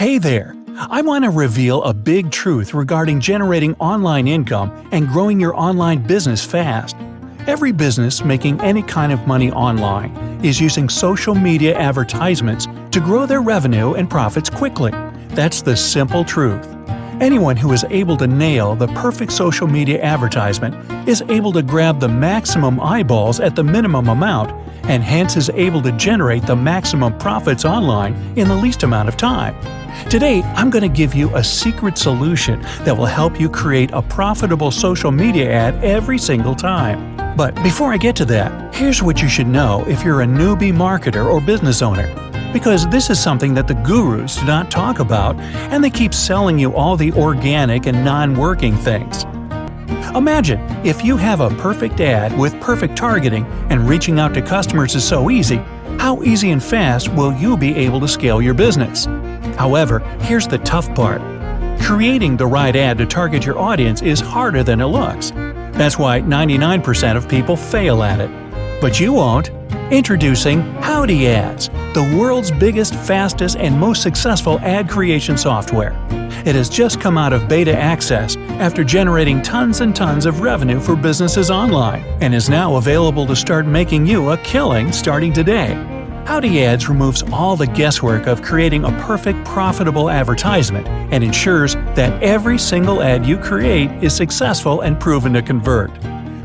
Hey there! I want to reveal a big truth regarding generating online income and growing your online business fast. Every business making any kind of money online is using social media advertisements to grow their revenue and profits quickly. That's the simple truth. Anyone who is able to nail the perfect social media advertisement is able to grab the maximum eyeballs at the minimum amount and hence is able to generate the maximum profits online in the least amount of time. Today, I'm going to give you a secret solution that will help you create a profitable social media ad every single time. But before I get to that, here's what you should know if you're a newbie marketer or business owner. Because this is something that the gurus do not talk about, and they keep selling you all the organic and non-working things. Imagine if you have a perfect ad with perfect targeting and reaching out to customers is so easy, how easy and fast will you be able to scale your business? However, here's the tough part. Creating the right ad to target your audience is harder than it looks. That's why 99% of people fail at it. But you won't. Introducing HowdyAds, the world's biggest, fastest, and most successful ad creation software. It has just come out of beta access after generating tons and tons of revenue for businesses online, and is now available to start making you a killing starting today. HowdyAds removes all the guesswork of creating a perfect, profitable advertisement and ensures that every single ad you create is successful and proven to convert.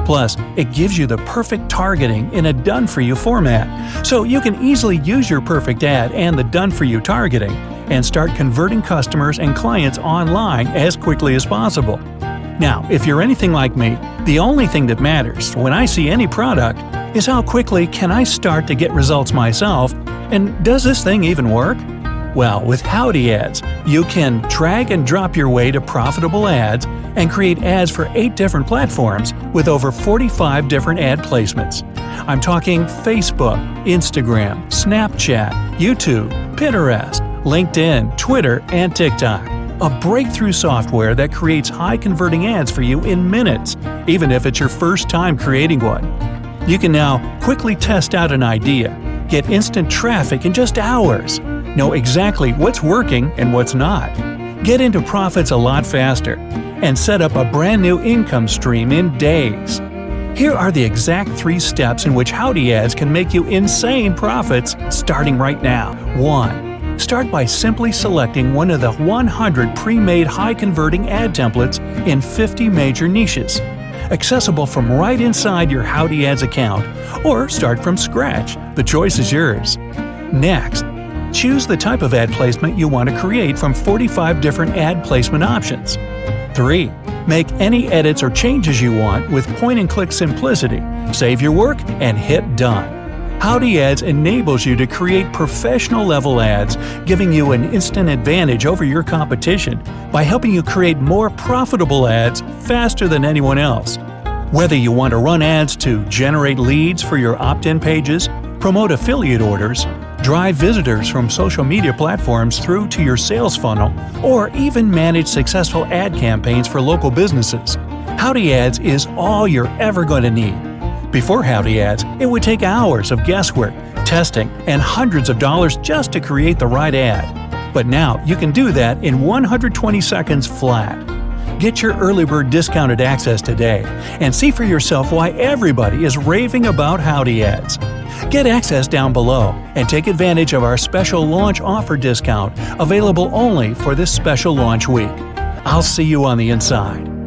Plus, it gives you the perfect targeting in a done-for-you format, so you can easily use your perfect ad and the done-for-you targeting and start converting customers and clients online as quickly as possible. Now, if you're anything like me, the only thing that matters when I see any product is how quickly can I start to get results myself, and does this thing even work? Well, with HowdyAds, you can drag and drop your way to profitable ads and create ads for 8 different platforms with over 45 different ad placements. I'm talking Facebook, Instagram, Snapchat, YouTube, Pinterest, LinkedIn, Twitter, and TikTok. A breakthrough software that creates high-converting ads for you in minutes, even if it's your first time creating one. You can now quickly test out an idea, get instant traffic in just hours, know exactly what's working and what's not, get into profits a lot faster, and set up a brand new income stream in days. Here are the exact 3 steps in which HowdyAds can make you insane profits starting right now. 1. Start by simply selecting one of the 100 pre-made high-converting ad templates in 50 major niches, accessible from right inside your HowdyAds account, or start from scratch. The choice is yours. Next, choose the type of ad placement you want to create from 45 different ad placement options. 3. Make any edits or changes you want with point-and-click simplicity. Save your work and hit Done. HowdyAds enables you to create professional-level ads, giving you an instant advantage over your competition by helping you create more profitable ads faster than anyone else. Whether you want to run ads to generate leads for your opt-in pages, promote affiliate orders, drive visitors from social media platforms through to your sales funnel, or even manage successful ad campaigns for local businesses, HowdyAds is all you're ever going to need. Before HowdyAds, it would take hours of guesswork, testing, and hundreds of dollars just to create the right ad. But now you can do that in 120 seconds flat. Get your early bird discounted access today and see for yourself why everybody is raving about HowdyAds. Get access down below and take advantage of our special launch offer discount available only for this special launch week. I'll see you on the inside.